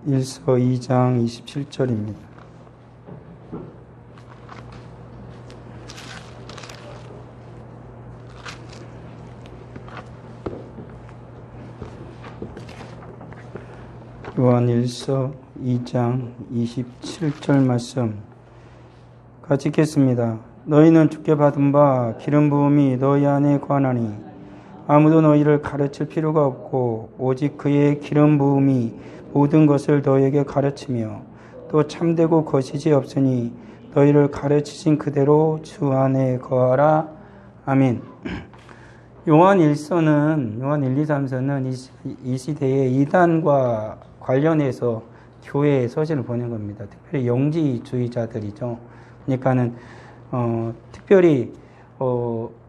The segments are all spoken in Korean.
요한일서 2장 27절입니다. 요한일서 2장 27절 말씀 같이 읽겠습니다. 너희는 주께 받은 바 기름 부음이 너희 안에 관하니 아무도 너희를 가르칠 필요가 없고 오직 그의 기름 부음이 모든 것을 너희에게 가르치며 또 참되고 거짓이 없으니 너희를 가르치신 그대로 주 안에 거하라. 아멘. 요한 1서는 요한 1, 2, 3서는 이 시대에 이단과 관련해서 교회에 서신을 보낸 겁니다. 특별히 영지주의자들이죠. 그러니까는 특별히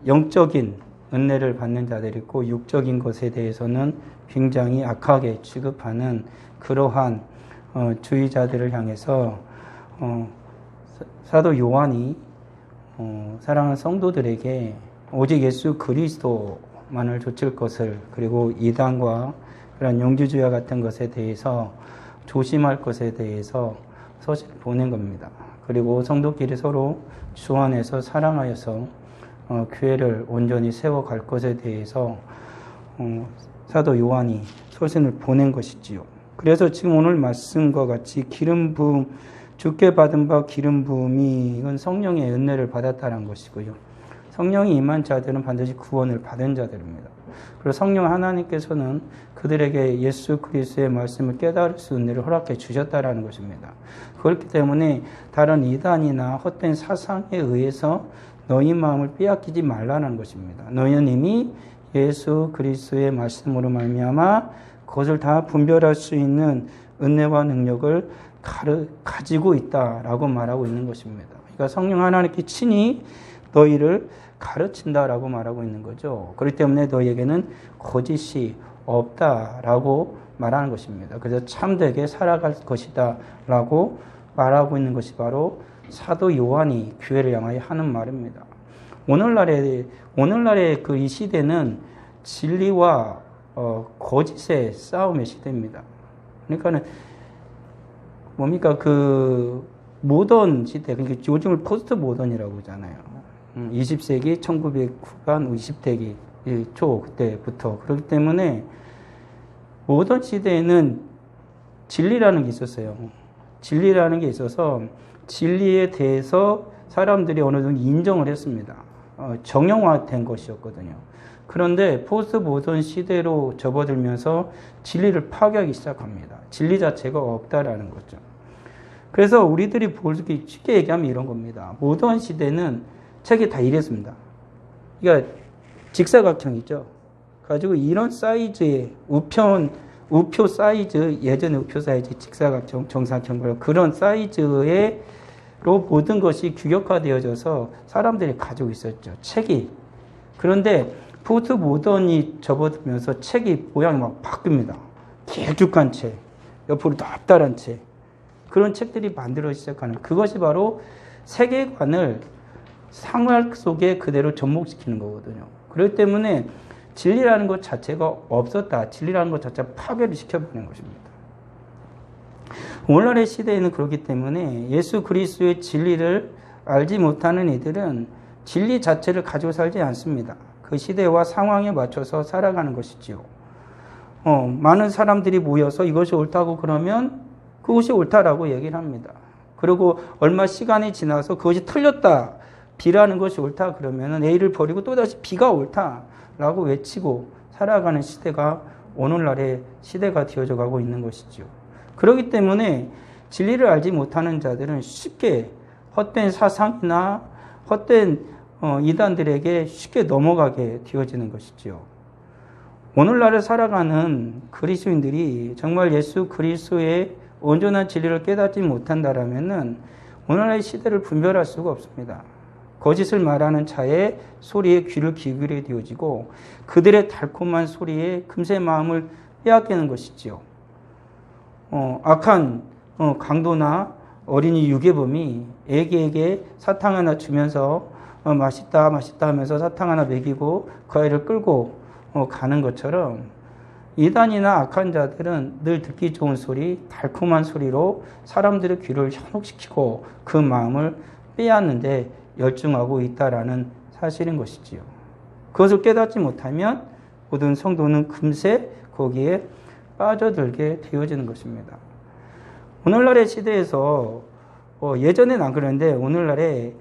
영적인 은혜를 받는 자들이 있고 육적인 것에 대해서는 굉장히 악하게 취급하는 그러한 주의자들을 향해서 사도 요한이 사랑하는 성도들에게 오직 예수 그리스도만을 좇을 것을, 그리고 이단과 그런 영지주의와 같은 것에 대해서 조심할 것에 대해서 서신을 보낸 겁니다. 그리고 성도끼리 서로 주 안에서 사랑하여서 교회를 온전히 세워갈 것에 대해서 사도 요한이 서신을 보낸 것이지요. 그래서 지금 오늘 말씀과 같이 기름 부음, 주께 받은 바 기름 부음이 이건 성령의 은혜를 받았다는 것이고요. 성령이 임한 자들은 반드시 구원을 받은 자들입니다. 그리고 성령 하나님께서는 그들에게 예수 그리스도의 말씀을 깨달을 수 있는 은혜를 허락해 주셨다라는 것입니다. 그렇기 때문에 다른 이단이나 헛된 사상에 의해서 너희 마음을 빼앗기지 말라는 것입니다. 너희는 이미 예수 그리스도의 말씀으로 말미암아 그것을 다 분별할 수 있는 은혜와 능력을 가지고 있다라고 말하고 있는 것입니다. 그러니까 성령 하나님께 친히 너희를 가르친다라고 말하고 있는 거죠. 그렇기 때문에 너희에게는 거짓이 없다라고 말하는 것입니다. 그래서 참되게 살아갈 것이다 라고 말하고 있는 것이 바로 사도 요한이 교회를 향하여 하는 말입니다. 오늘날의 그 이 시대는 진리와 거짓의 싸움의 시대입니다. 그러니까는 뭡니까 그 모던 시대, 그러니까 요즘을 포스트 모던이라고 하잖아요. 20세기 1900 후반 20세기 초 그때부터. 그렇기 때문에 모던 시대에는 진리라는 게 있었어요. 진리라는 게 있어서 진리에 대해서 사람들이 어느 정도 인정을 했습니다. 정형화된 것이었거든요. 그런데 포스트 모던 시대로 접어들면서 진리를 파괴하기 시작합니다. 진리 자체가 없다라는 거죠. 그래서 우리들이 보기 쉽게 얘기하면 이런 겁니다. 모던 시대는 책이 다 이랬습니다. 그러니까 직사각형이죠. 가지고 이런 사이즈의 우표 사이즈, 예전에 우표 사이즈, 직사각형, 정사각형, 그런 사이즈로 모든 것이 규격화되어져서 사람들이 가지고 있었죠. 책이. 그런데 포스트 모던이 접어들면서 책이 모양이 막 바뀝니다. 길쭉한 책, 옆으로 납달한 책. 그런 책들이 만들어지기 시작하는, 그것이 바로 세계관을 상활 속에 그대로 접목시키는 거거든요. 그렇기 때문에 진리라는 것 자체가 없었다. 진리라는 것 자체가 파괴를 시켜버리는 것입니다. 오늘날의 시대에는 그렇기 때문에 예수 그리스도의 진리를 알지 못하는 이들은 진리 자체를 가지고 살지 않습니다. 그 시대와 상황에 맞춰서 살아가는 것이지요. 많은 사람들이 모여서 이것이 옳다고 그러면 그것이 옳다라고 얘기를 합니다. 그리고 얼마 시간이 지나서 그것이 틀렸다. B라는 것이 옳다 그러면 A를 버리고 또다시 B가 옳다라고 외치고 살아가는 시대가 오늘날의 시대가 되어져 가고 있는 것이죠. 그렇기 때문에 진리를 알지 못하는 자들은 쉽게 헛된 사상이나 헛된 이단들에게 쉽게 넘어가게 되어지는 것이죠. 오늘날을 살아가는 그리스도인들이 정말 예수 그리스도의 온전한 진리를 깨닫지 못한다라면은 오늘날의 시대를 분별할 수가 없습니다. 거짓을 말하는 자의 소리에 귀를 기울이게 되어지고 그들의 달콤한 소리에 금세 마음을 빼앗기는 것이지요. 악한 강도나 어린이 유괴범이 애기에게 사탕 하나 주면서 맛있다 하면서 사탕 하나 먹이고 그 아이를 끌고 가는 것처럼 이단이나 악한 자들은 늘 듣기 좋은 소리, 달콤한 소리로 사람들의 귀를 현혹시키고 그 마음을 빼앗는데 열중하고 있다라는 사실인 것이지요. 그것을 깨닫지 못하면 모든 성도는 금세 거기에 빠져들게 되어지는 것입니다. 오늘날의 시대에서 예전에는 안 그랬는데 오늘날에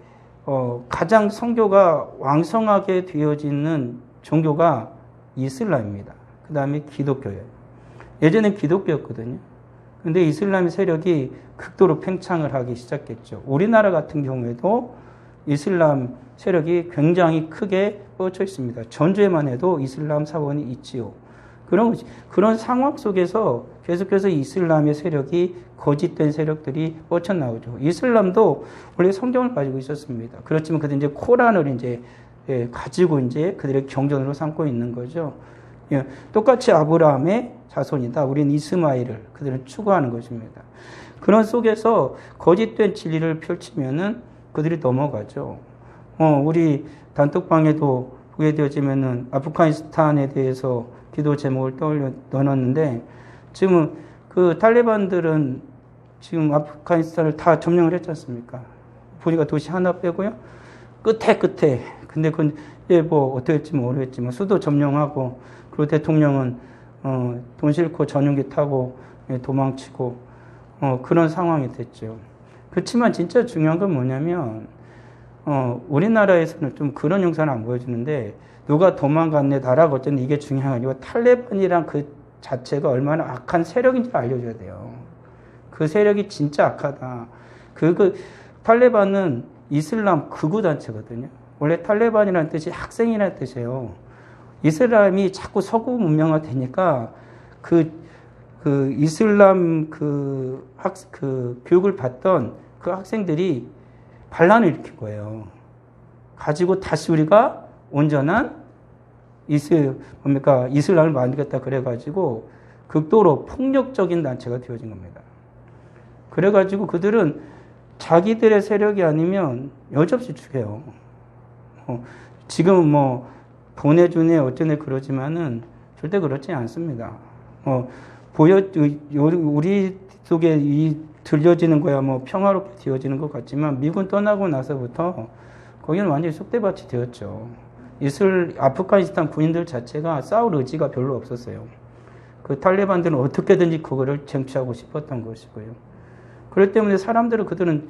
가장 선교가 왕성하게 되어지는 종교가 이슬람입니다. 그 다음에 기독교예요. 예전엔 기독교였거든요. 근데 이슬람 세력이 극도로 팽창을 하기 시작했죠. 우리나라 같은 경우에도 이슬람 세력이 굉장히 크게 뻗쳐 있습니다. 전주에만 해도 이슬람 사원이 있지요. 그런 상황 속에서 계속해서 이슬람의 세력이 거짓된 세력들이 뻗쳐나오죠. 이슬람도 원래 성경을 가지고 있었습니다. 그렇지만 그들 이제 코란을 이제 가지고 이제 그들의 경전으로 삼고 있는 거죠. 똑같이 아브라함의 자손이다. 우리는 이스마엘을 그들은 추구하는 것입니다. 그런 속에서 거짓된 진리를 펼치면은 그들이 넘어가죠. 우리 단톡방에도 보게 되어지면은 아프가니스탄에 대해서 기도 제목을 넣어놨는데 지금 그 탈레반들은 지금 아프가니스탄을 다 점령을 했지 않습니까? 보니까 도시 하나 빼고요. 끝에. 근데 그건 뭐 어떻게 할지 모르겠지만 수도 점령하고 그리고 대통령은 돈 싫고 전용기 타고 도망치고 그런 상황이 됐죠. 그렇지만 진짜 중요한 건 뭐냐면 우리나라에서는 좀 그런 영상을 안 보여주는데 누가 도망갔네, 나라가 어쨌든 이게 중요한 게 아니고 탈레반이란 그 자체가 얼마나 악한 세력인지 알려줘야 돼요. 그 세력이 진짜 악하다. 탈레반은 이슬람 극우단체거든요. 원래 탈레반이라는 뜻이 학생이라는 뜻이에요. 이슬람이 자꾸 서구 문명화 되니까 이슬람 교육을 받던 그 학생들이 반란을 일으킨 거예요. 가지고 다시 우리가 온전한 이슬람을 만들겠다 그래가지고 극도로 폭력적인 단체가 되어진 겁니다. 그래가지고 그들은 자기들의 세력이 아니면 여지없이 죽여요. 지금은 뭐 보내주네 어쩌네 그러지만은 절대 그렇지 않습니다. 우리 속에 들려지는 거야 뭐 평화롭게 되어지는 것 같지만 미군 떠나고 나서부터 거기는 완전히 쑥대밭이 되었죠. 아프가니스탄 군인들 자체가 싸울 의지가 별로 없었어요. 그 탈레반들은 어떻게든지 그거를 쟁취하고 싶었던 것이고요. 그렇기 때문에 그들은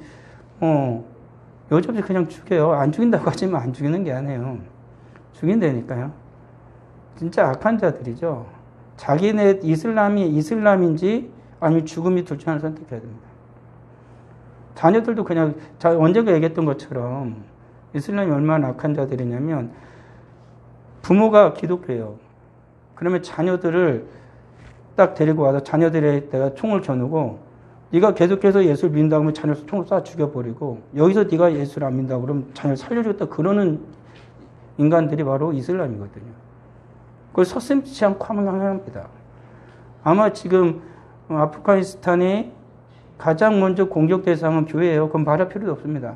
여지없이 그냥 죽여요. 안 죽인다고 하지만 안 죽이는 게 아니에요. 죽인다니까요. 진짜 악한 자들이죠. 자기네 이슬람이 이슬람인지 아니면 죽음이 둘 중 하나를 선택해야 됩니다. 자녀들도 그냥 언젠가 얘기했던 것처럼 이슬람이 얼마나 악한 자들이냐면 부모가 기독교예요. 그러면 자녀들을 딱 데리고 와서 자녀들에다가 총을 겨누고 네가 계속해서 예수를 믿는다고 하면 자녀를 총을 쏴 죽여버리고 여기서 네가 예수를 안 믿는다고 그러면 자녀를 살려주겠다 그러는 인간들이 바로 이슬람이거든요. 그걸 서슴지 않고 함양합니다. 아마 지금 아프가니스탄의 가장 먼저 공격 대상은 교회예요. 그건 말할 필요도 없습니다.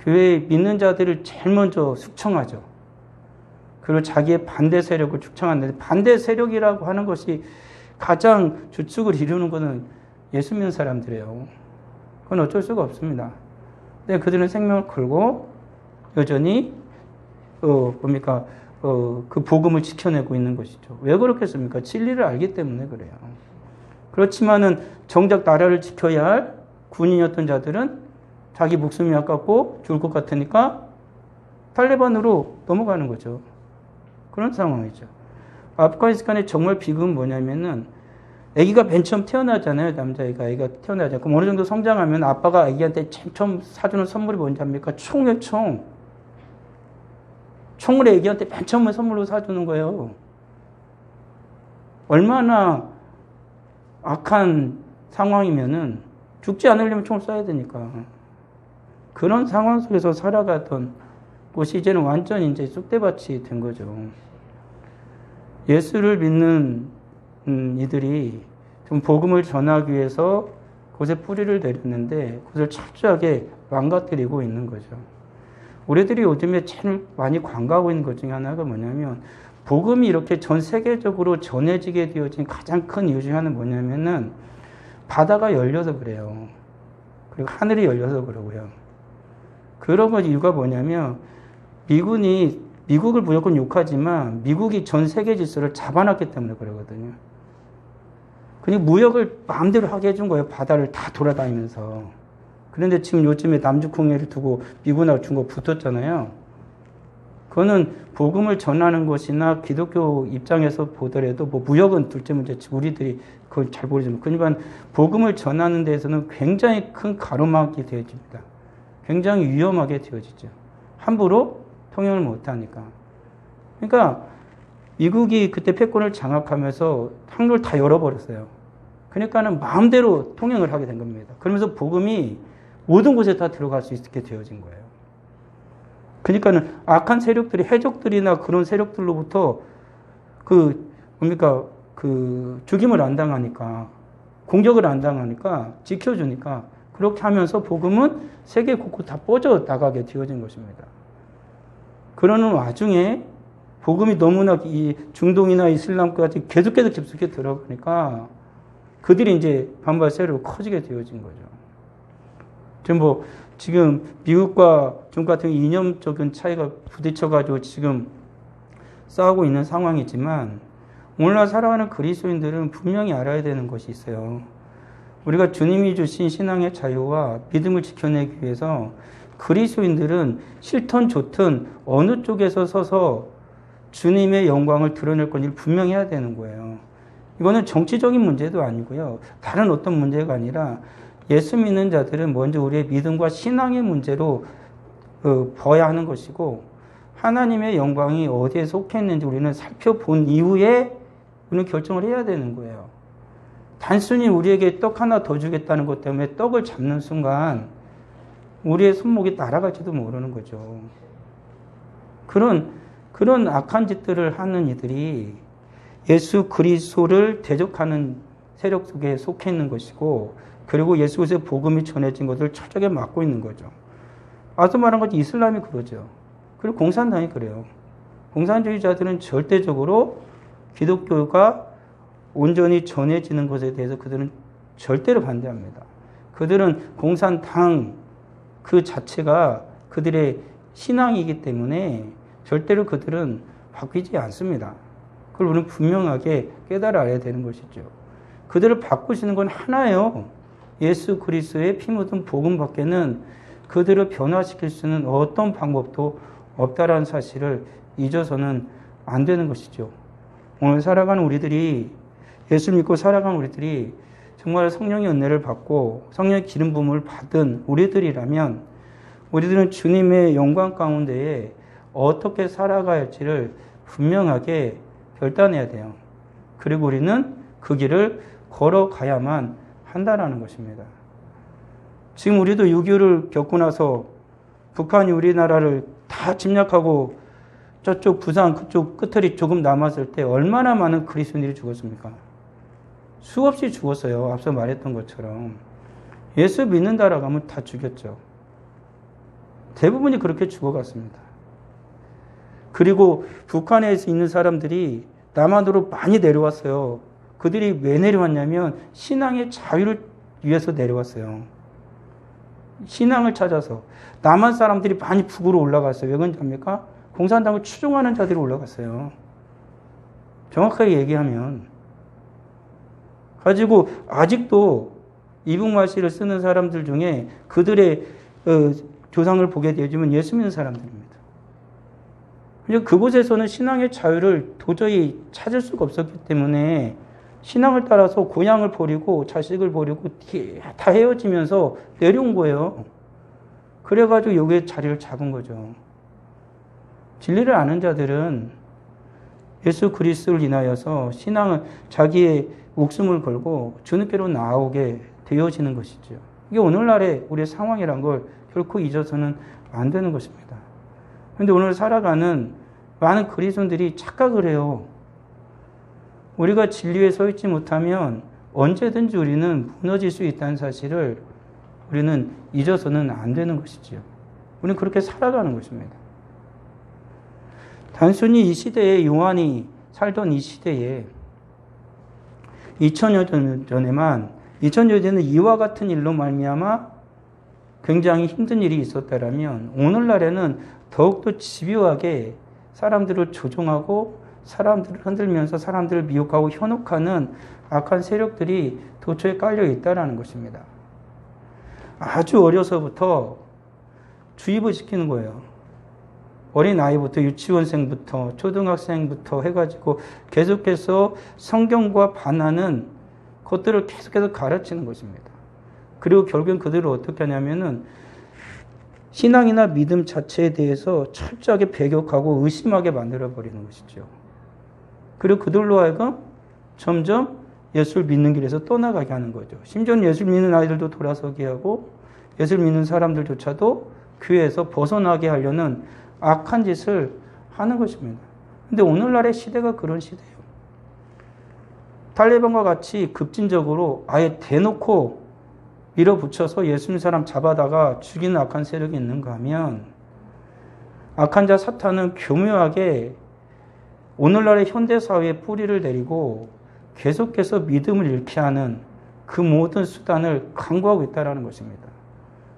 교회에 믿는 자들을 제일 먼저 숙청하죠. 그리고 자기의 반대 세력을 축청하는데 반대 세력이라고 하는 것이 가장 주축을 이루는 것은 예수 믿는 사람들이에요. 그건 어쩔 수가 없습니다. 근데 그들은 생명을 걸고 여전히 그 복음을 지켜내고 있는 것이죠. 왜 그렇겠습니까? 진리를 알기 때문에 그래요. 그렇지만은 정작 나라를 지켜야 할 군인이었던 자들은 자기 목숨이 아깝고 죽을 것 같으니까 탈레반으로 넘어가는 거죠. 그런 상황이죠. 아프가니스탄의 정말 비극은 뭐냐면은 아기가 맨 처음 태어나잖아요. 아기가 태어나잖아요. 그럼 어느 정도 성장하면 아빠가 아기한테 제일 처음 사주는 선물이 뭔지 압니까? 총이에요, 총. 총을 아기한테 맨 처음 선물로 사주는 거예요. 얼마나 악한 상황이면은 죽지 않으려면 총을 쏴야 되니까. 그런 상황 속에서 살아가던 곳이 이제는 완전 이제 쑥대밭이 된 거죠. 예수를 믿는 이들이 좀 복음을 전하기 위해서 곳에 뿌리를 내렸는데 그것을 철저하게 망가뜨리고 있는 거죠. 우리들이 요즘에 제일 많이 관가하고 있는 것 중에 하나가 뭐냐면 복음이 이렇게 전 세계적으로 전해지게 되어진 가장 큰 이유 중에 하나는 뭐냐면은 바다가 열려서 그래요. 그리고 하늘이 열려서 그러고요. 그런 건 이유가 뭐냐면 미국을 무조건 욕하지만 미국이 전 세계 질서를 잡아놨기 때문에 그러거든요. 그냥 무역을 마음대로 하게 해준 거예요. 바다를 다 돌아다니면서. 그런데 지금 요즘에 남중국해를 두고 미국하고 중국 붙었잖아요. 그거는 복음을 전하는 것이나 기독교 입장에서 보더라도 뭐 무역은 둘째 문제지 우리들이 그걸 잘 모르지만 그러니까 복음을 전하는 데에서는 굉장히 큰 가로막이 되어집니다. 굉장히 위험하게 되어지죠. 함부로 통용을 못하니까. 그러니까 미국이 그때 패권을 장악하면서 항로를 다 열어버렸어요. 그러니까는 마음대로 통용을 하게 된 겁니다. 그러면서 복음이 모든 곳에 다 들어갈 수 있게 되어진 거예요. 그러니까는 악한 세력들이 해적들이나 그런 세력들로부터 죽임을 안 당하니까 공격을 안 당하니까 지켜주니까 그렇게 하면서 복음은 세계 곳곳 다 뻗어 나가게 되어진 것입니다. 그러는 와중에 복음이 너무나 이 중동이나 이슬람까지 계속 깊숙이 들어가니까 그들이 이제 반발 세력으로 커지게 되어진 거죠. 지금 미국과 중국 같은 이념적인 차이가 부딪혀가지고 지금 싸우고 있는 상황이지만 오늘날 살아가는 그리스도인들은 분명히 알아야 되는 것이 있어요. 우리가 주님이 주신 신앙의 자유와 믿음을 지켜내기 위해서 그리스도인들은 싫든 좋든 어느 쪽에서 서서 주님의 영광을 드러낼 건지를 분명히 해야 되는 거예요. 이거는 정치적인 문제도 아니고요. 다른 어떤 문제가 아니라 예수 믿는 자들은 먼저 우리의 믿음과 신앙의 문제로 봐야 하는 것이고 하나님의 영광이 어디에 속해 있는지 우리는 살펴본 이후에 우리는 결정을 해야 되는 거예요. 단순히 우리에게 떡 하나 더 주겠다는 것 때문에 떡을 잡는 순간 우리의 손목이 날아갈지도 모르는 거죠. 그런 악한 짓들을 하는 이들이 예수 그리스도를 대적하는 세력 속에 속해 있는 것이고 그리고 예수 그리스도의 복음이 전해진 것을 철저하게 막고 있는 거죠. 앞서 말한 것처럼 이슬람이 그러죠. 그리고 공산당이 그래요. 공산주의자들은 절대적으로 기독교가 온전히 전해지는 것에 대해서 그들은 절대로 반대합니다. 그들은 공산당 그 자체가 그들의 신앙이기 때문에 절대로 그들은 바뀌지 않습니다. 그걸 우리는 분명하게 깨달아야 되는 것이죠. 그들을 바꾸시는 건 하나예요. 예수 그리스도의 피 묻은 복음 밖에는 그들을 변화시킬 수 있는 어떤 방법도 없다라는 사실을 잊어서는 안 되는 것이죠. 오늘 살아가는 우리들이 예수 믿고 살아가는 우리들이 정말 성령의 은혜를 받고 성령의 기름 부음을 받은 우리들이라면 우리들은 주님의 영광 가운데에 어떻게 살아가야 할지를 분명하게 결단해야 돼요. 그리고 우리는 그 길을 걸어가야만 한다라는 것입니다. 지금 우리도 6.25를 겪고 나서 북한이 우리나라를 다 침략하고 저쪽 부산 그쪽 끝들이 조금 남았을 때 얼마나 많은 그리스도인들이 죽었습니까? 수없이 죽었어요. 앞서 말했던 것처럼. 예수 믿는다라고 하면 다 죽였죠. 대부분이 그렇게 죽어갔습니다. 그리고 북한에 있는 사람들이 남한으로 많이 내려왔어요. 그들이 왜 내려왔냐면 신앙의 자유를 위해서 내려왔어요. 신앙을 찾아서. 남한 사람들이 많이 북으로 올라갔어요. 왜 그런지합니까? 공산당을 추종하는 자들이 올라갔어요. 정확하게 얘기하면. 가지고 아직도 이북말씨를 쓰는 사람들 중에 그들의 조상을 보게 되어지면 예수 믿는 사람들입니다. 그곳에서는 신앙의 자유를 도저히 찾을 수가 없었기 때문에 신앙을 따라서 고향을 버리고 자식을 버리고 다 헤어지면서 내려온 거예요. 그래가지고 여기에 자리를 잡은 거죠. 진리를 아는 자들은 예수 그리스도를 인하여서 신앙을 자기의 목숨을 걸고 주님께로 나아오게 되어지는 것이죠. 이게 오늘날의 우리의 상황이란 걸 결코 잊어서는 안 되는 것입니다. 그런데 오늘 살아가는 많은 그리스도인들이 착각을 해요. 우리가 진리에 서 있지 못하면 언제든지 우리는 무너질 수 있다는 사실을 우리는 잊어서는 안 되는 것이지요. 우리는 그렇게 살아가는 것입니다. 단순히 이 시대에 요한이 살던 이 시대에 2000여 년 전에만 2000여 전에 이와 같은 일로 말미암아 굉장히 힘든 일이 있었다라면 오늘날에는 더욱더 집요하게 사람들을 조종하고 사람들을 흔들면서 사람들을 미혹하고 현혹하는 악한 세력들이 도처에 깔려 있다는 것입니다. 아주 어려서부터 주입을 시키는 거예요. 어린아이부터 유치원생부터 초등학생부터 해가지고 계속해서 성경과 반하는 것들을 계속해서 가르치는 것입니다. 그리고 결국엔 그들을 어떻게 하냐면은 신앙이나 믿음 자체에 대해서 철저하게 배격하고 의심하게 만들어버리는 것이죠. 그리고 그들로 하여금 점점 예수를 믿는 길에서 떠나가게 하는 거죠. 심지어는 예수 믿는 아이들도 돌아서게 하고 예수를 믿는 사람들조차도 교회에서 벗어나게 하려는 악한 짓을 하는 것입니다. 근데 오늘날의 시대가 그런 시대예요. 탈레반과 같이 급진적으로 아예 대놓고 밀어붙여서 예수 믿는 사람 잡아다가 죽이는 악한 세력이 있는가 하면 악한 자 사탄은 교묘하게 오늘날의 현대사회에 뿌리를 내리고 계속해서 믿음을 잃게 하는 그 모든 수단을 강구하고 있다는 것입니다.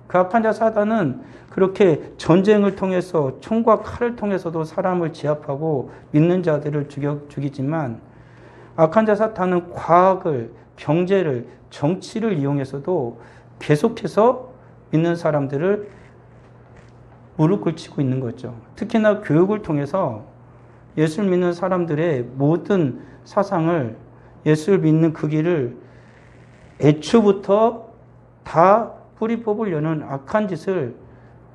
그 악한 자 사단은 그렇게 전쟁을 통해서 총과 칼을 통해서도 사람을 제압하고 믿는 자들을 죽이지만 악한 자 사탄은 과학을, 경제를, 정치를 이용해서도 계속해서 믿는 사람들을 무릎 꿇히고 있는 거죠. 특히나 교육을 통해서 예수를 믿는 사람들의 모든 사상을 예수를 믿는 그 길을 애초부터 다 뿌리 뽑으려는 악한 짓을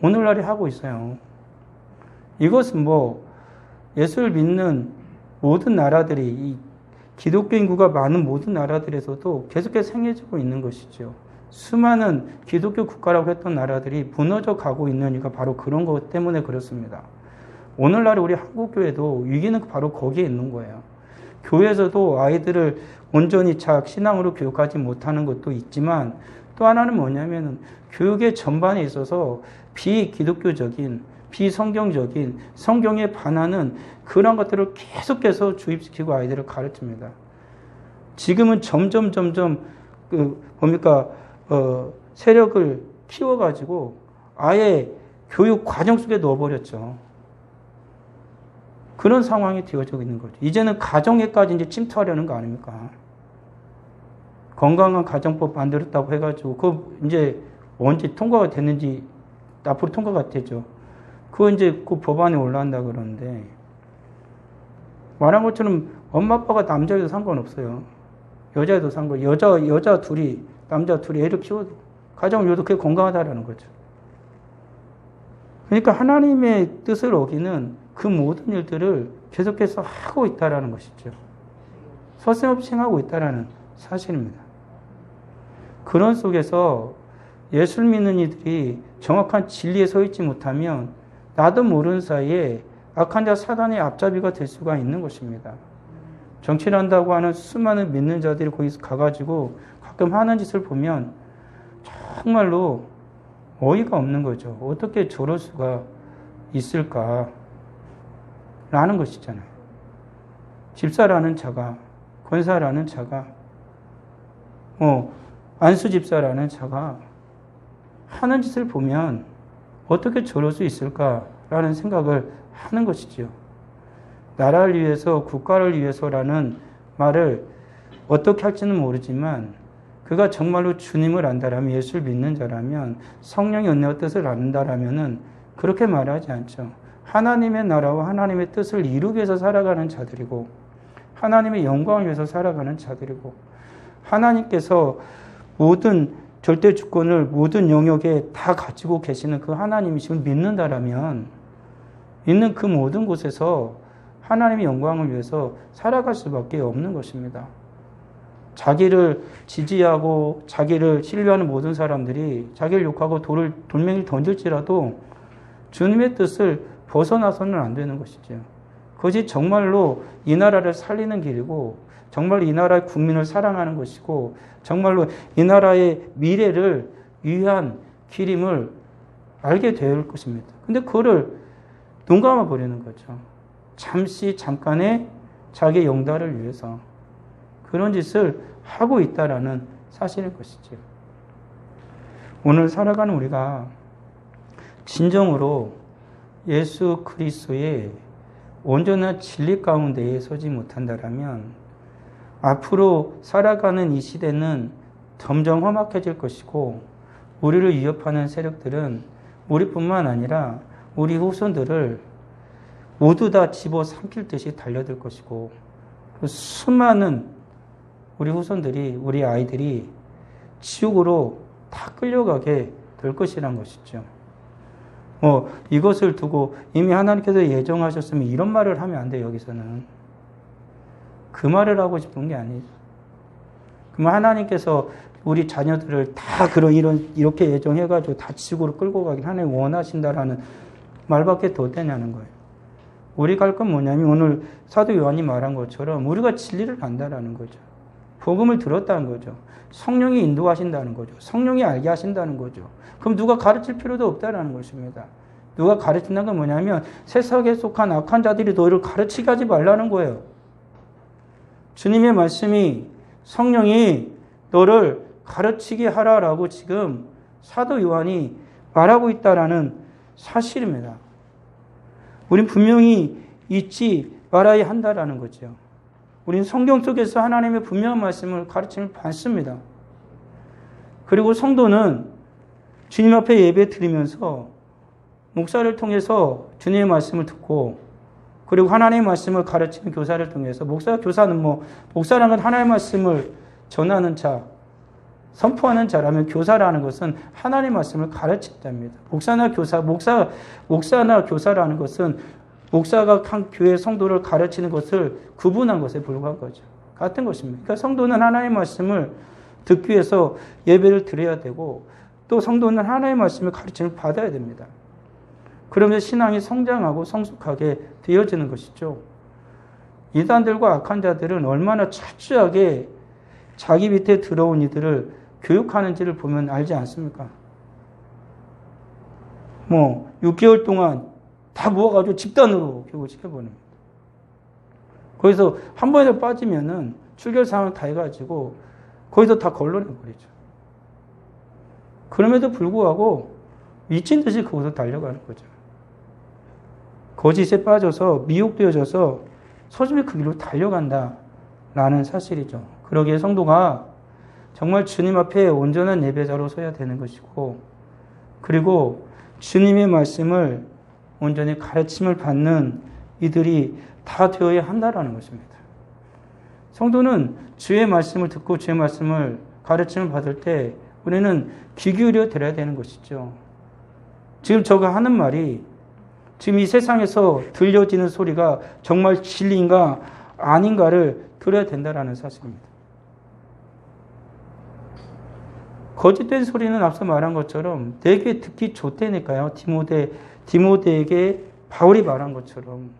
오늘날에 하고 있어요. 이것은 예수를 믿는 모든 나라들이 이 기독교 인구가 많은 모든 나라들에서도 계속해서 행해지고 있는 것이죠. 수많은 기독교 국가라고 했던 나라들이 무너져 가고 있는 이유가 바로 그런 것 때문에 그렇습니다. 오늘날 우리 한국교회도 위기는 바로 거기에 있는 거예요. 교회에서도 아이들을 온전히 신앙으로 교육하지 못하는 것도 있지만 또 하나는 뭐냐면 교육의 전반에 있어서 비기독교적인, 비성경적인, 성경에 반하는 그런 것들을 계속해서 주입시키고 아이들을 가르칩니다. 지금은 점점 세력을 키워가지고 아예 교육 과정 속에 넣어버렸죠. 그런 상황이 되어지고 있는 거죠. 이제는 가정에까지 이제 침투하려는 거 아닙니까? 건강한 가정법 만들었다고 해가지고, 이제 언제 통과가 됐는지, 앞으로 통과가 되죠. 그거 이제 그 법안에 올라간다 그러는데, 말한 것처럼 엄마 아빠가 남자여도 상관없어요. 여자여도 여자 둘이, 남자 둘이 애를 키워도, 가정을 이뤄도 그게 건강하다라는 거죠. 그러니까 하나님의 뜻을 어기는 그 모든 일들을 계속해서 하고 있다라는 것이죠. 서슴없이 행하고 있다라는 사실입니다. 그런 속에서 예수를 믿는 이들이 정확한 진리에 서 있지 못하면 나도 모르는 사이에 악한 자 사단의 앞잡이가 될 수가 있는 것입니다. 정치를 한다고 하는 수많은 믿는 자들이 거기서 가가지고 가끔 하는 짓을 보면 정말로 어이가 없는 거죠. 어떻게 저럴 수가 있을까? 라는 것이잖아요. 집사라는 자가, 권사라는 자가, 안수 집사라는 자가 하는 짓을 보면 어떻게 저럴 수 있을까라는 생각을 하는 것이지요. 나라를 위해서, 국가를 위해서라는 말을 어떻게 할지는 모르지만 그가 정말로 주님을 안다라면, 예수를 믿는 자라면, 성령의 은혜와 뜻을 안다라면은 그렇게 말하지 않죠. 하나님의 나라와 하나님의 뜻을 이루기 위해서 살아가는 자들이고, 하나님의 영광을 위해서 살아가는 자들이고, 하나님께서 모든 절대 주권을 모든 영역에 다 가지고 계시는 그 하나님이심을 믿는다라면, 있는 그 모든 곳에서 하나님의 영광을 위해서 살아갈 수밖에 없는 것입니다. 자기를 지지하고 자기를 신뢰하는 모든 사람들이 자기를 욕하고 돌멩이를 던질지라도 주님의 뜻을 벗어나서는 안 되는 것이죠. 그것이 정말로 이 나라를 살리는 길이고, 정말로 이 나라의 국민을 사랑하는 것이고, 정말로 이 나라의 미래를 위한 길임을 알게 될 것입니다. 근데 그거를 눈 감아 버리는 거죠. 잠깐의 자기 영달을 위해서 그런 짓을 하고 있다라는 사실인 것이죠. 오늘 살아가는 우리가 진정으로 예수 그리스도의 온전한 진리 가운데에 서지 못한다라면 앞으로 살아가는 이 시대는 점점 험악해질 것이고 우리를 위협하는 세력들은 우리뿐만 아니라 우리 후손들을 모두 다 집어삼킬 듯이 달려들 것이고 수많은 우리 후손들이 우리 아이들이 지옥으로 다 끌려가게 될 것이란 것이죠. 이것을 두고 이미 하나님께서 예정하셨으면 이런 말을 하면 안 돼요. 여기서는 그 말을 하고 싶은 게 아니죠. 그러면 하나님께서 우리 자녀들을 다 이렇게 예정해가지고 다 지옥으로 끌고 가긴 하나님 원하신다라는 말밖에 더 되냐는 거예요. 우리가 할 건 뭐냐면 오늘 사도 요한이 말한 것처럼 우리가 진리를 안다라는 거죠. 복음을 들었다는 거죠. 성령이 인도하신다는 거죠. 성령이 알게 하신다는 거죠. 그럼 누가 가르칠 필요도 없다라는 것입니다. 누가 가르친다는 건 뭐냐면 세상에 속한 악한 자들이 너희를 가르치게 하지 말라는 거예요. 주님의 말씀이 성령이 너를 가르치게 하라라고 지금 사도 요한이 말하고 있다라는 사실입니다. 우린 분명히 잊지 말아야 한다라는 거죠. 우린 성경 속에서 하나님의 분명한 말씀을 가르침을 받습니다. 그리고 성도는 주님 앞에 예배 드리면서 목사를 통해서 주님의 말씀을 듣고 그리고 하나님의 말씀을 가르치는 교사를 통해서 교사는 목사라는 건 하나님의 말씀을 전하는 자, 선포하는 자라면 교사라는 것은 하나님의 말씀을 가르치는 자입니다. 목사나 교사라는 것은 목사가 한 교회 성도를 가르치는 것을 구분한 것에 불과한 거죠. 같은 것입니다. 그러니까 성도는 하나님의 말씀을 듣기 위해서 예배를 드려야 되고 또 성도는 하나님의 말씀을 가르침을 받아야 됩니다. 그러면서 신앙이 성장하고 성숙하게 되어지는 것이죠. 이단들과 악한 자들은 얼마나 철저하게 자기 밑에 들어온 이들을 교육하는지를 보면 알지 않습니까? 6개월 동안 다 모아가지고 집단으로 교육을 시켜버립니다. 거기서 한 번에 빠지면은 출결 상황 다 해가지고 거기서 다 걸러내버리죠. 그럼에도 불구하고 미친 듯이 거기서 달려가는 거죠. 거짓에 빠져서 미혹되어져서 서심히 그 길로 달려간다라는 사실이죠. 그러기에 성도가 정말 주님 앞에 온전한 예배자로 서야 되는 것이고 그리고 주님의 말씀을 온전히 가르침을 받는 이들이 다 되어야 한다라는 것입니다. 성도는 주의 말씀을 듣고 주의 말씀을 가르침을 받을 때 우리는 귀 기울여 들어야 되는 것이죠. 지금 저가 하는 말이 지금 이 세상에서 들려지는 소리가 정말 진리인가 아닌가를 들어야 된다라는 사실입니다. 거짓된 소리는 앞서 말한 것처럼 되게 듣기 좋다니까요. 디모데에게 바울이 말한 것처럼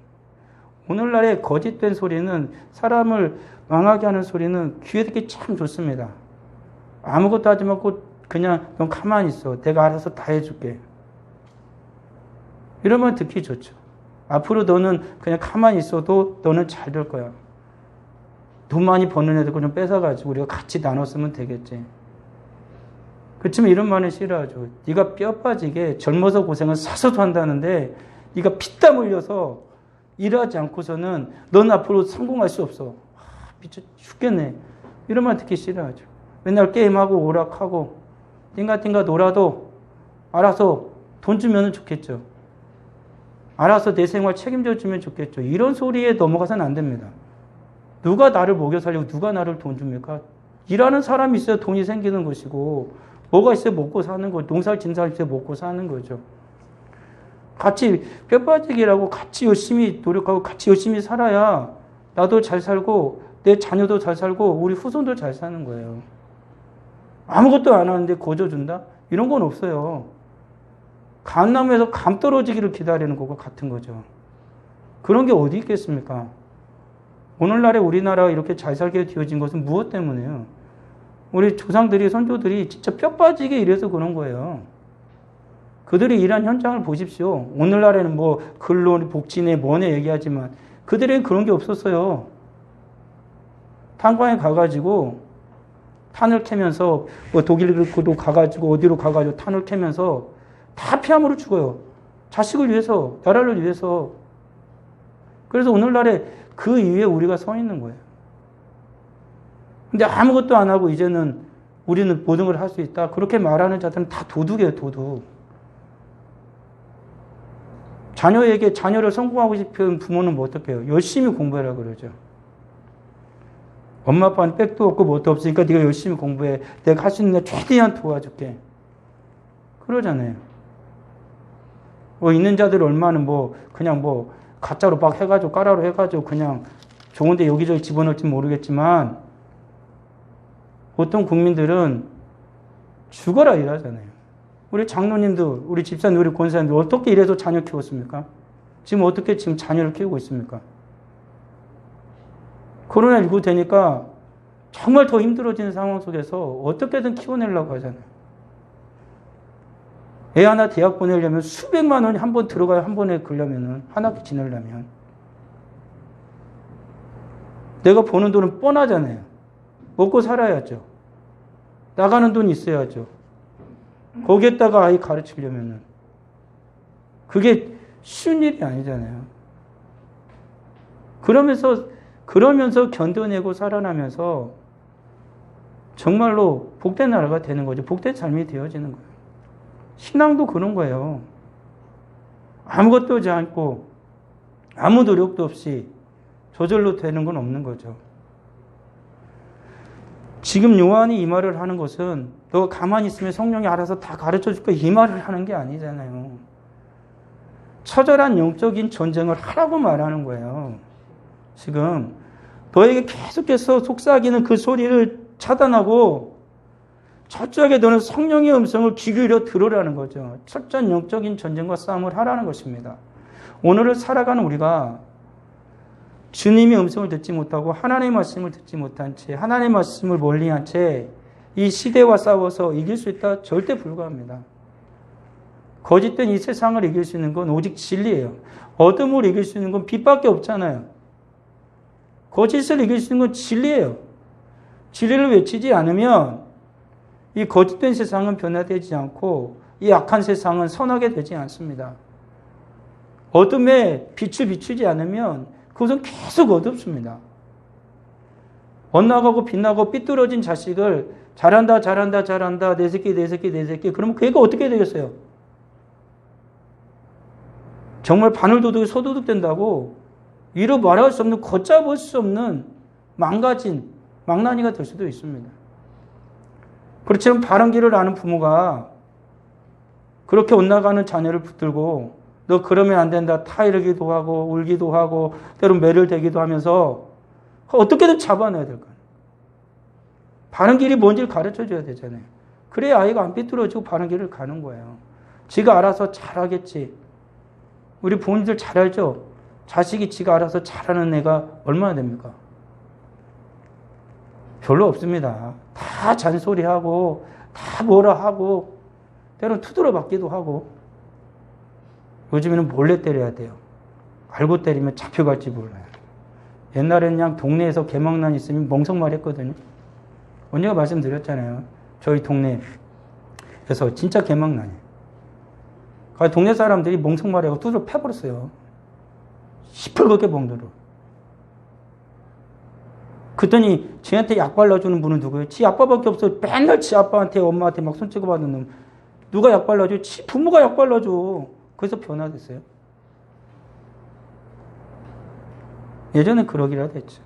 오늘날의 거짓된 소리는 사람을 망하게 하는 소리는 귀에 듣기 참 좋습니다. 아무것도 하지 말고 그냥 넌 가만히 있어. 내가 알아서 다 해줄게. 이러면 듣기 좋죠. 앞으로 너는 그냥 가만히 있어도 너는 잘 될 거야. 돈 많이 버는 애들 좀 뺏어가지고 우리가 같이 나눠 쓰면 되겠지. 그렇지만 이런 말은 싫어하죠. 네가 뼈 빠지게 젊어서 고생을 사서도 한다는데 네가 피땀 흘려서 일하지 않고서는 넌 앞으로 성공할 수 없어. 미쳐 죽겠네. 이런 말 듣기 싫어하죠. 맨날 게임하고 오락하고 띵가띵가 놀아도 알아서 돈 주면 좋겠죠. 알아서 내 생활 책임져 주면 좋겠죠. 이런 소리에 넘어가서는 안 됩니다. 누가 나를 먹여 살리고 누가 나를 돈 줍니까? 일하는 사람이 있어야 돈이 생기는 것이고 뭐가 있어야 먹고 사는 거죠. 농사를 짓는 사람이 있어야 먹고 사는 거죠. 같이 뼈빠지기라고 같이 열심히 노력하고 같이 열심히 살아야 나도 잘 살고 내 자녀도 잘 살고 우리 후손도 잘 사는 거예요. 아무것도 안 하는데 거저준다? 이런 건 없어요. 감나무에서 감 떨어지기를 기다리는 것과 같은 거죠. 그런 게 어디 있겠습니까? 오늘날에 우리나라가 이렇게 잘 살게 되어진 것은 무엇 때문에요? 우리 조상들이 선조들이 진짜 뼈 빠지게 일해서 그런 거예요. 그들이 일한 현장을 보십시오. 오늘날에는 근로 복지네 뭐네 얘기하지만 그들에겐 그런 게 없었어요. 탄광에 가가지고 탄을 캐면서 뭐 독일도 가가지고 어디로 가가지고 탄을 캐면서 다 피함으로 죽어요. 자식을 위해서, 나라를 위해서. 그래서 오늘날에 그 위에 우리가 서 있는 거예요. 근데 아무것도 안 하고 이제는 우리는 모든 걸 할 수 있다. 그렇게 말하는 자들은 다 도둑이에요, 도둑. 자녀에게 자녀를 성공하고 싶은 부모는 뭐 어떻게 해요? 열심히 공부해라 그러죠. 엄마 아빠는 백도 없고 뭣도 없으니까 네가 열심히 공부해. 내가 할 수 있는 데 최대한 도와줄게. 그러잖아요. 뭐 있는 자들 얼마는 뭐 그냥 뭐 가짜로 막 해가지고 까라로 해가지고 그냥 좋은데 여기저기 집어넣을지 모르겠지만 보통 국민들은 죽어라 일하잖아요. 우리 장로님들, 우리 집사님, 우리 권사님들 어떻게 이래서 자녀 키웠습니까? 지금 어떻게 지금 자녀를 키우고 있습니까? 코로나19 되니까 정말 더 힘들어지는 상황 속에서 어떻게든 키워내려고 하잖아요. 애 하나 대학 보내려면 수백만 원이 한 번 들어가야 한 번에 걸려면은 한 학기 지내려면. 내가 버는 돈은 뻔하잖아요. 먹고 살아야죠. 나가는 돈 있어야죠. 거기에다가 아이 가르치려면은. 그게 쉬운 일이 아니잖아요. 그러면서 견뎌내고 살아나면서 정말로 복된 나라가 되는 거죠. 복된 삶이 되어지는 거예요. 신앙도 그런 거예요. 아무것도 하지 않고 아무 노력도 없이 저절로 되는 건 없는 거죠. 지금 요한이 이 말을 하는 것은 너 가만히 있으면 성령이 알아서 다 가르쳐 줄 거야 이 말을 하는 게 아니잖아요. 처절한 영적인 전쟁을 하라고 말하는 거예요. 지금 너에게 계속해서 속삭이는 그 소리를 차단하고 철저하게 너는 성령의 음성을 귀 기울여 들으라는 거죠. 철저한 영적인 전쟁과 싸움을 하라는 것입니다. 오늘을 살아가는 우리가 주님의 음성을 듣지 못하고 하나님의 말씀을 듣지 못한 채 하나님의 말씀을 멀리한 채 이 시대와 싸워서 이길 수 있다? 절대 불가합니다. 거짓된 이 세상을 이길 수 있는 건 오직 진리예요. 어둠을 이길 수 있는 건 빛밖에 없잖아요. 거짓을 이길 수 있는 건 진리예요. 진리를 외치지 않으면 이 거짓된 세상은 변화되지 않고 이 악한 세상은 선하게 되지 않습니다. 어둠에 빛을 비추지 않으면 그것은 계속 어둡습니다. 엇나가고 빛나고 삐뚤어진 자식을 잘한다 내 새끼 그러면 그 애가 어떻게 되겠어요? 정말 바늘도둑이 소도둑 된다고 이루 말할 수 없는 걷잡을 수 없는 망가진 망나니가 될 수도 있습니다. 그렇지만 바른 길을 아는 부모가 그렇게 엇나가는 자녀를 붙들고 너 그러면 안 된다 타이르기도 하고 울기도 하고 때론 매를 대기도 하면서 어떻게든 잡아내야 될 거예요. 바른 길이 뭔지를 가르쳐줘야 되잖아요. 그래야 아이가 안 삐뚤어지고 바른 길을 가는 거예요. 지가 알아서 잘하겠지. 우리 부모님들 잘 알죠? 자식이 지가 알아서 잘하는 애가 얼마나 됩니까? 별로 없습니다. 다 잔소리하고 다 뭐라 하고 때로는 투들어 맞기도 하고 요즘에는 몰래 때려야 돼요. 알고 때리면 잡혀갈지 몰라요. 옛날에는 그냥 동네에서 개망난 있으면 멍석말 했거든요. 언니가 말씀드렸잖아요. 저희 동네에서 진짜 개망난이에요. 동네 사람들이 멍석말하고 두드려 패버렸어요. 시뻘겋게 멍들어. 그랬더니 지한테 약 발라주는 분은 누구예요? 지 아빠밖에 없어. 맨날 지 아빠한테 엄마한테 막 손 찍어받는 놈. 누가 약 발라줘? 지 부모가 약 발라줘. 그래서 변화됐어요. 예전에 그러기라도 했죠.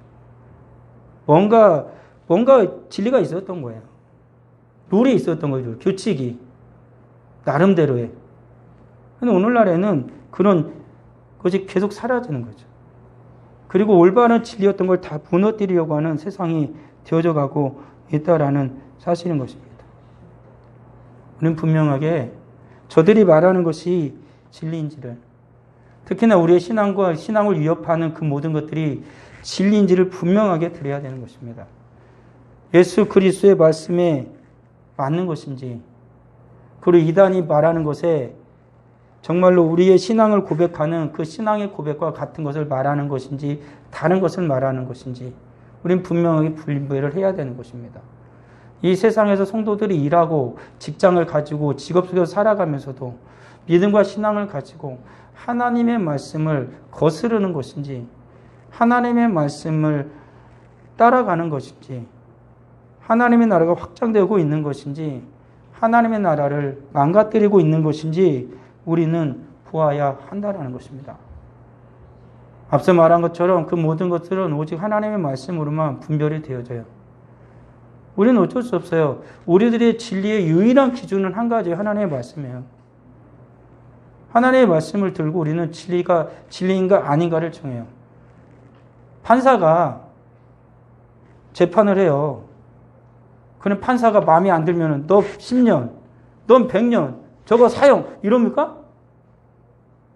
뭔가 진리가 있었던 거예요. 룰이 있었던 거죠. 규칙이. 나름대로의. 근데 오늘날에는 그런 것이 계속 사라지는 거죠. 그리고 올바른 진리였던 걸 다 무너뜨리려고 하는 세상이 되어져 가고 있다라는 사실인 것입니다. 우리는 분명하게 저들이 말하는 것이 진리인지를, 특히나 우리의 신앙과 신앙을 위협하는 그 모든 것들이 진리인지를 분명하게 드려야 되는 것입니다. 예수 그리스도의 말씀에 맞는 것인지, 그리고 이단이 말하는 것에 정말로 우리의 신앙을 고백하는 그 신앙의 고백과 같은 것을 말하는 것인지 다른 것을 말하는 것인지 우리는 분명하게 분별을 해야 되는 것입니다. 이 세상에서 성도들이 일하고 직장을 가지고 직업 속에서 살아가면서도 믿음과 신앙을 가지고 하나님의 말씀을 거스르는 것인지 하나님의 말씀을 따라가는 것인지 하나님의 나라가 확장되고 있는 것인지 하나님의 나라를 망가뜨리고 있는 것인지 우리는 보아야 한다는 것입니다. 앞서 말한 것처럼 그 모든 것들은 오직 하나님의 말씀으로만 분별이 되어져요. 우리는 어쩔 수 없어요. 우리들의 진리의 유일한 기준은 한 가지, 하나님의 말씀이에요. 하나님의 말씀을 들고 우리는 진리가 진리인가 아닌가를 정해요. 판사가 재판을 해요. 그럼 판사가 마음에 안 들면 너 10년, 넌 100년, 저거 사형 이럽니까?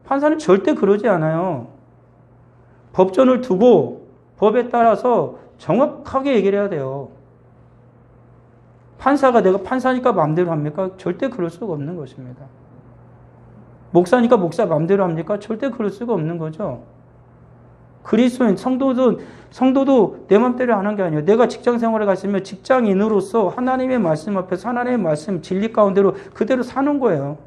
판사는 절대 그러지 않아요. 법전을 두고 법에 따라서 정확하게 얘기를 해야 돼요. 판사가 내가 판사니까 마음대로 합니까? 절대 그럴 수가 없는 것입니다. 목사니까 목사 마음대로 합니까? 절대 그럴 수가 없는 거죠. 그리스도인 성도도 내 마음대로 하는 게 아니에요. 내가 직장 생활에 갔으면 직장인으로서 하나님의 말씀 앞에서 하나님의 말씀 진리 가운데로 그대로 사는 거예요.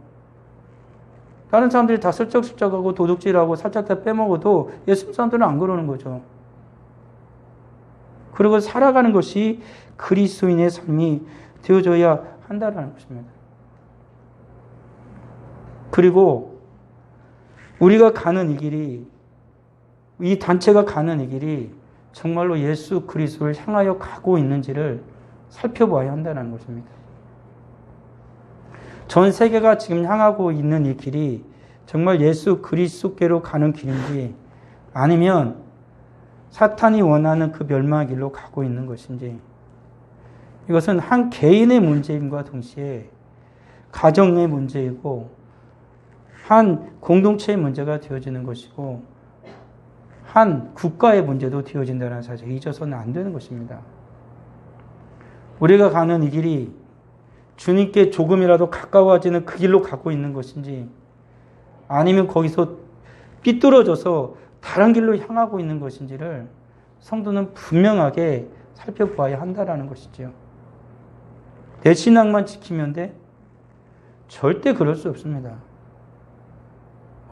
다른 사람들이 다 슬쩍슬쩍하고 도둑질하고 살짝 다 빼먹어도 예수 사람들은 안 그러는 거죠. 그리고 살아가는 것이 그리스도인의 삶이 되어져야 한다는 것입니다. 그리고 우리가 가는 이 길이, 이 단체가 가는 이 길이 정말로 예수 그리스도를 향하여 가고 있는지를 살펴봐야 한다는 것입니다. 전 세계가 지금 향하고 있는 이 길이 정말 예수 그리스도께로 가는 길인지 아니면 사탄이 원하는 그 멸망의 길로 가고 있는 것인지, 이것은 한 개인의 문제임과 동시에 가정의 문제이고 한 공동체의 문제가 되어지는 것이고 한 국가의 문제도 되어진다는 사실을 잊어서는 안 되는 것입니다. 우리가 가는 이 길이 주님께 조금이라도 가까워지는 그 길로 가고 있는 것인지 아니면 거기서 삐뚤어져서 다른 길로 향하고 있는 것인지를 성도는 분명하게 살펴보아야 한다는 것이죠. 내 신앙만 지키면 돼? 절대 그럴 수 없습니다.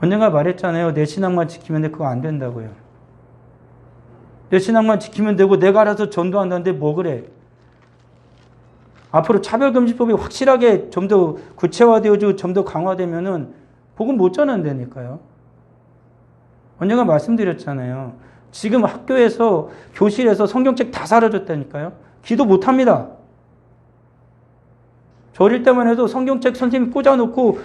언젠가 말했잖아요. 내 신앙만 지키면 돼. 그거 안 된다고요. 내 신앙만 지키면 되고 내가 알아서 전도한다는데 뭐 그래? 앞으로 차별금지법이 확실하게 좀 더 구체화되어지고 좀 더 강화되면은 복음 못 전한다니까요. 언젠가 말씀드렸잖아요. 지금 학교에서 교실에서 성경책 다 사라졌다니까요. 기도 못 합니다. 저 어릴 때만 해도 성경책 선생님이 꽂아놓고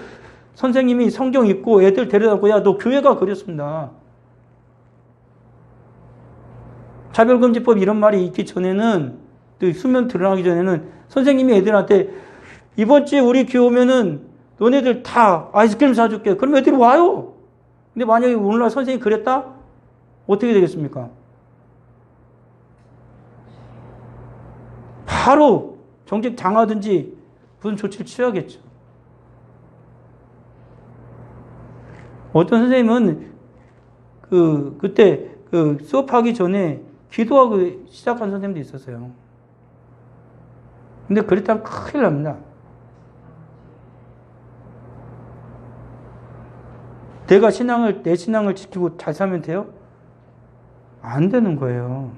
선생님이 성경 읽고 애들 데려다고 야 너 교회가 그랬습니다. 차별금지법 이런 말이 있기 전에는 또 수면 드러나기 전에는 선생님이 애들한테 이번 주에 우리 교회 오면은 너네들 다 아이스크림 사줄게. 그럼 애들이 와요. 근데 만약에 오늘날 선생님이 그랬다? 어떻게 되겠습니까? 바로 정책 장하든지 무슨 조치를 취하겠죠. 어떤 선생님은 그때 수업하기 전에 기도하고 시작한 선생님도 있었어요. 근데 그랬다면 큰일 납니다. 내 신앙을 지키고 잘 살면 돼요? 안 되는 거예요.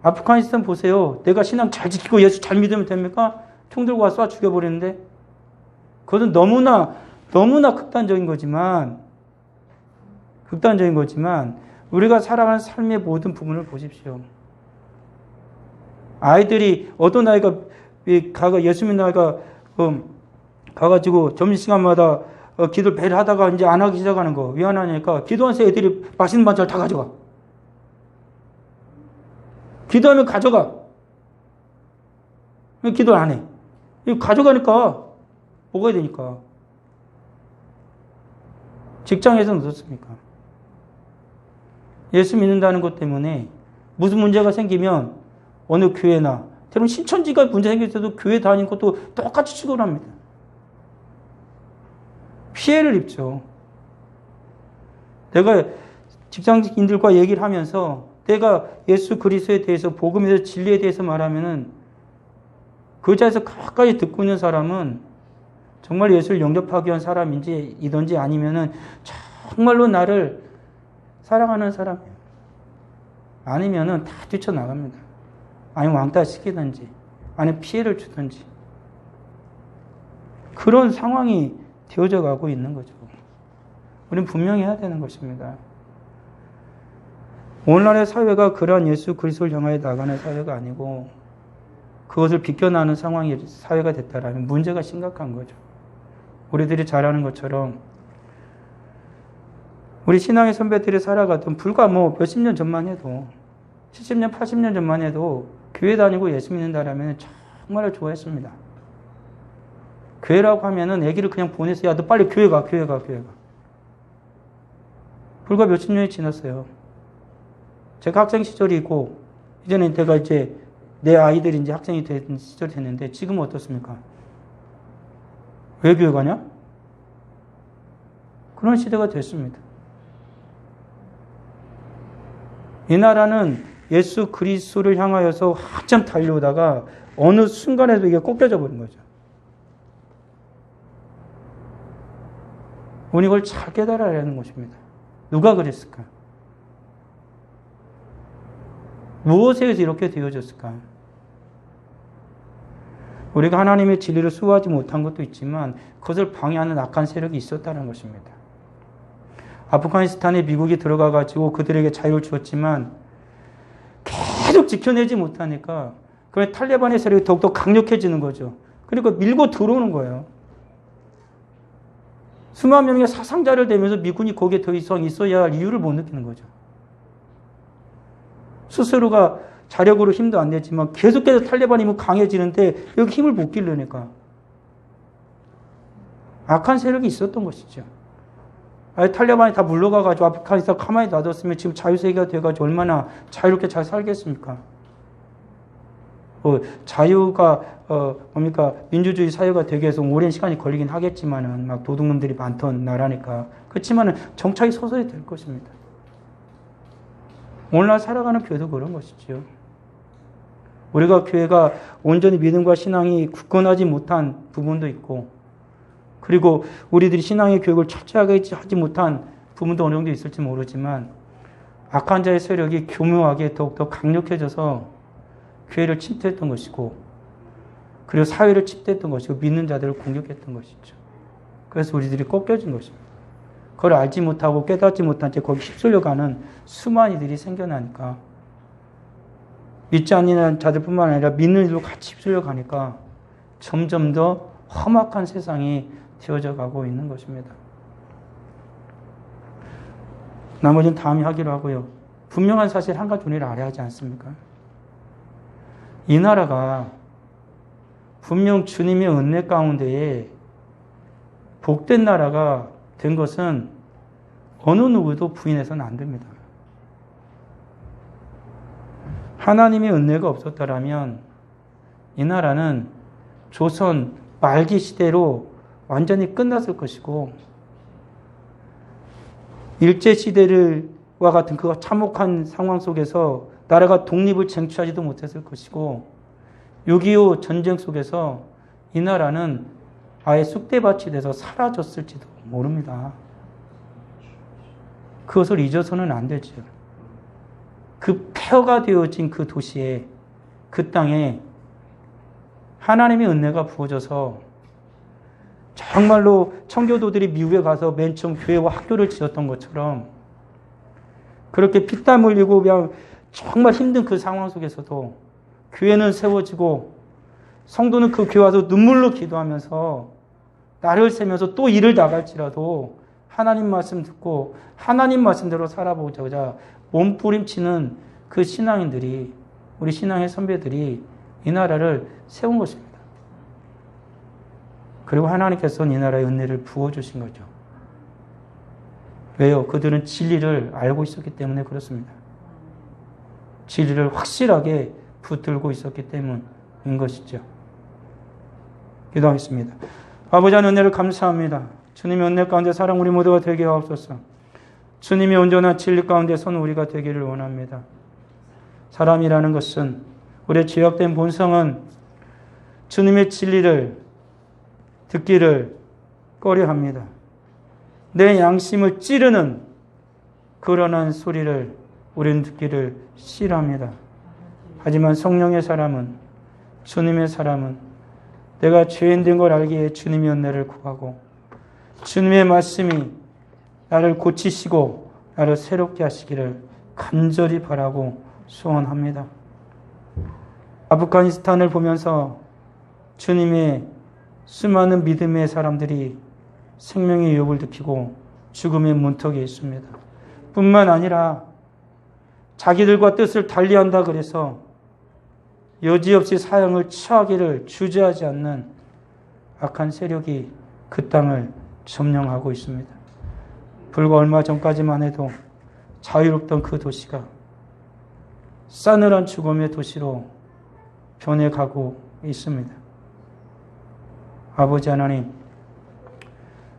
아프가니스탄 보세요. 내가 신앙 잘 지키고 예수 잘 믿으면 됩니까? 총 들고 와서 쏴 죽여버리는데? 그것은 너무나 극단적인 거지만 우리가 살아가는 삶의 모든 부분을 보십시오. 아이들이 어떤 아이가 예수 믿는 아이가 가가지고 점심시간마다 기도를 매일 하다가 이제 안 하기 시작하는 거. 왜 안 하냐니까 기도하면서 애들이 맛있는 반찬을 다 가져가. 기도하면 가져가. 기도를 안 해. 이거 가져가니까 먹어야 되니까. 직장에서는 어떻습니까? 예수 믿는다는 것 때문에 무슨 문제가 생기면 어느 교회나 때로는 신천지가 문제 생길 때도 교회 다니는 것도 똑같이 취급을 합니다. 피해를 입죠. 내가 직장인들과 얘기를 하면서 내가 예수 그리스도에 대해서 복음에서 진리에 대해서 말하면은 그 자리에서 가까이 듣고 있는 사람은 정말 예수를 영접하기 위한 사람인지 아니면은 정말로 나를 사랑하는 사람이에요. 아니면은 다 뛰쳐나갑니다. 아니면 왕따시키든지 아니면 피해를 주든지 그런 상황이 되어져 가고 있는 거죠. 우리는 분명히 해야 되는 것입니다. 오늘날의 사회가 그러한 예수 그리스도를 향하여 나가는 사회가 아니고 그것을 비껴나는 상황이 사회가 됐다라면 문제가 심각한 거죠. 우리들이 잘 아는 것처럼 우리 신앙의 선배들이 살아갔던 불과 몇십 년 전만 해도 70년, 80년 전만 해도 교회 다니고 예수 믿는다라면 정말 좋아했습니다. 교회라고 하면은 애기를 그냥 보내서 야, 너 빨리 교회 가. 불과 몇십 년이 지났어요. 제가 학생 시절이고 이제는 내가 이제 내 아이들이 이제 학생이 된 시절이 됐는데 지금은 어떻습니까? 왜 교회 가냐? 그런 시대가 됐습니다. 이 나라는 예수 그리스도를 향하여서 한참 달려오다가 어느 순간에도 이게 꺾여져 버린 거죠. 우리 이걸 잘 깨달아야 하는 것입니다. 누가 그랬을까? 무엇에 의해서 이렇게 되어졌을까? 우리가 하나님의 진리를 수호하지 못한 것도 있지만 그것을 방해하는 악한 세력이 있었다는 것입니다. 아프가니스탄에 미국이 들어가가지고 그들에게 자유를 주었지만 계속 지켜내지 못하니까 그 탈레반의 세력이 더욱더 강력해지는 거죠. 그러니까 밀고 들어오는 거예요. 수만 명의 사상자를 대면서 미군이 거기에 더 이상 있어야 할 이유를 못 느끼는 거죠. 스스로가 자력으로 힘도 안 내지만 계속해서 탈레반이 강해지는데 여기 힘을 못 기르니까 악한 세력이 있었던 것이죠. 탈레반이 다 물러가가지고 아프가니스탄 가만히 놔뒀으면 지금 자유세계가 돼가지고 얼마나 자유롭게 잘 살겠습니까? 자유가 민주주의 사회가 되기 위해서 오랜 시간이 걸리긴 하겠지만은 막 도둑놈들이 많던 나라니까. 그렇지만은 정착이 서서히 될 것입니다. 오늘날 살아가는 교회도 그런 것이죠. 우리가 교회가 온전히 믿음과 신앙이 굳건하지 못한 부분도 있고, 그리고 우리들이 신앙의 교육을 철저하게 하지 못한 부분도 어느 정도 있을지 모르지만 악한 자의 세력이 교묘하게 더욱더 강력해져서 교회를 침투했던 것이고, 그리고 사회를 침투했던 것이고, 믿는 자들을 공격했던 것이죠. 그래서 우리들이 꺾여진 것입니다. 그걸 알지 못하고 깨닫지 못한 채 거기 휩쓸려가는 수많은 이들이 생겨나니까, 믿지 않는 자들뿐만 아니라 믿는 이들도 같이 휩쓸려가니까 점점 더 험악한 세상이 되어져 가고 있는 것입니다. 나머지는 다음에 하기로 하고요. 분명한 사실 한 가지 우리를 알아야 하지 않습니까? 이 나라가 분명 주님의 은혜 가운데에 복된 나라가 된 것은 어느 누구도 부인해서는 안 됩니다. 하나님의 은혜가 없었다라면 이 나라는 조선 말기 시대로 완전히 끝났을 것이고, 일제시대와 같은 그 참혹한 상황 속에서 나라가 독립을 쟁취하지도 못했을 것이고, 6.25 전쟁 속에서 이 나라는 아예 쑥대밭이 돼서 사라졌을지도 모릅니다. 그것을 잊어서는 안 되죠. 그 폐허가 되어진 그 도시에, 그 땅에 하나님의 은혜가 부어져서 정말로 청교도들이 미국에 가서 맨 처음 교회와 학교를 지었던 것처럼 그렇게 피땀 흘리고 그냥 정말 힘든 그 상황 속에서도 교회는 세워지고 성도는 그 교회 와서 눈물로 기도하면서 나를 세면서 또 일을 나갈지라도 하나님 말씀 듣고 하나님 말씀대로 살아보자마자 몸부림치는 그 신앙인들이, 우리 신앙의 선배들이 이 나라를 세운 것입니다. 그리고 하나님께서는 이 나라의 은혜를 부어주신 거죠. 왜요? 그들은 진리를 알고 있었기 때문에 그렇습니다. 진리를 확실하게 붙들고 있었기 때문인 것이죠. 기도하겠습니다. 아버지 하나님, 은혜를 감사합니다. 주님의 은혜 가운데 사랑 우리 모두가 되게 하옵소서. 주님의 온전한 진리 가운데 선 우리가 되기를 원합니다. 사람이라는 것은, 우리의 죄악된 본성은 주님의 진리를 듣기를 꺼려합니다. 내 양심을 찌르는 그러한 소리를 우리는 듣기를 싫어합니다. 하지만 성령의 사람은, 주님의 사람은 내가 죄인된 걸 알기에 주님의 은혜를 구하고 주님의 말씀이 나를 고치시고 나를 새롭게 하시기를 간절히 바라고 소원합니다. 아프가니스탄을 보면서 주님의 수많은 믿음의 사람들이 생명의 위협을 느끼고 죽음의 문턱에 있습니다. 뿐만 아니라 자기들과 뜻을 달리한다 그래서 여지없이 사형을 취하기를 주저하지 않는 악한 세력이 그 땅을 점령하고 있습니다. 불과 얼마 전까지만 해도 자유롭던 그 도시가 싸늘한 죽음의 도시로 변해가고 있습니다. 아버지 하나님,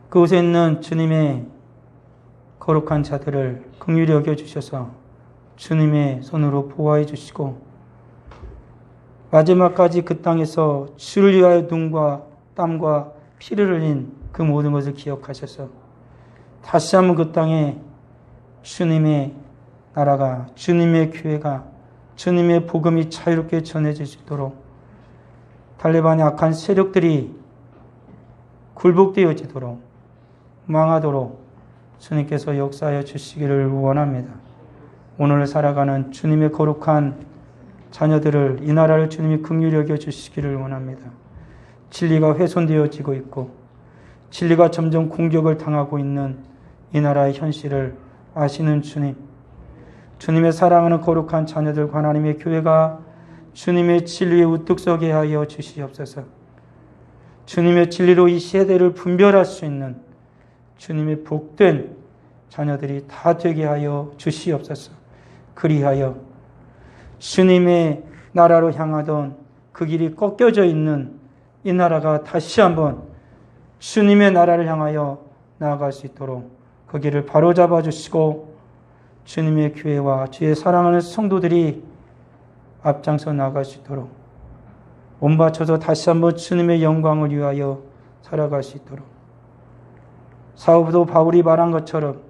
그곳에 있는 주님의 거룩한 자들을 긍휼히 여겨주셔서 주님의 손으로 보호해 주시고 마지막까지 그 땅에서 주를 위하여 눈과 땀과 피를 흘린 그 모든 것을 기억하셔서 다시 한번 그 땅에 주님의 나라가, 주님의 교회가, 주님의 복음이 자유롭게 전해질 수 있도록 탈레반의 악한 세력들이 굴복되어지도록, 망하도록 주님께서 역사하여 주시기를 원합니다. 오늘 살아가는 주님의 거룩한 자녀들을, 이 나라를 주님이 긍휼히 여겨 주시기를 원합니다. 진리가 훼손되어지고 있고 진리가 점점 공격을 당하고 있는 이 나라의 현실을 아시는 주님, 주님의 사랑하는 거룩한 자녀들과 하나님의 교회가 주님의 진리에 우뚝 서게 하여 주시옵소서. 주님의 진리로 이 세대를 분별할 수 있는 주님의 복된 자녀들이 다 되게 하여 주시옵소서. 그리하여 주님의 나라로 향하던 그 길이 꺾여져 있는 이 나라가 다시 한번 주님의 나라를 향하여 나아갈 수 있도록 그 길을 바로잡아 주시고 주님의 교회와 주의 사랑하는 성도들이 앞장서 나아갈 수 있도록 온 바쳐서 다시 한번 주님의 영광을 위하여 살아갈 수 있도록, 사도 바울이 말한 것처럼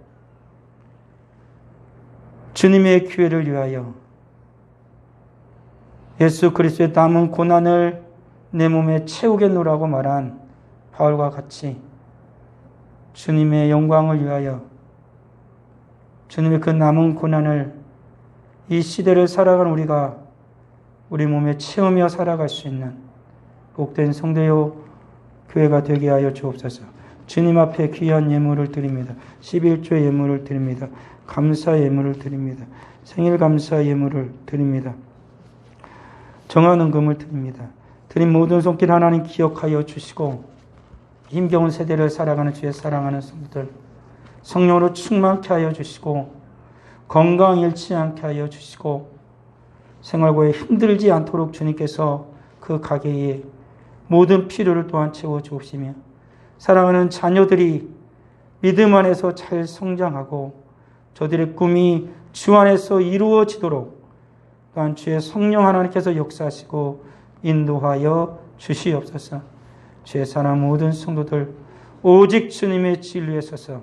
주님의 교회를 위하여 예수 그리스도의 남은 고난을 내 몸에 채우겠노라고 말한 바울과 같이 주님의 영광을 위하여 주님의 그 남은 고난을 이 시대를 살아가는 우리가 우리 몸에 채우며 살아갈 수 있는 복된 성도요 교회가 되게 하여 주옵소서. 주님 앞에 귀한 예물을 드립니다. 11조 예물을 드립니다. 감사 예물을 드립니다. 생일 감사 예물을 드립니다. 정하는 금을 드립니다. 드린 모든 손길 하나님 기억하여 주시고 힘겨운 세대를 살아가는 주의 사랑하는 성도들 성령으로 충만케 하여 주시고 건강 잃지 않게 하여 주시고 생활고에 힘들지 않도록 주님께서 그 가게에 모든 필요를 또한 채워 주옵시며 사랑하는 자녀들이 믿음 안에서 잘 성장하고 저들의 꿈이 주 안에서 이루어지도록 또한 주의 성령 하나님께서 역사하시고 인도하여 주시옵소서. 주의 사랑 모든 성도들 오직 주님의 진리에 서서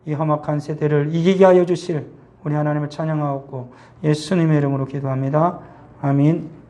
이 험악한 세대를 이기게 하여 주실 우리 하나님을 찬양하옵고 예수님의 이름으로 기도합니다. 아멘.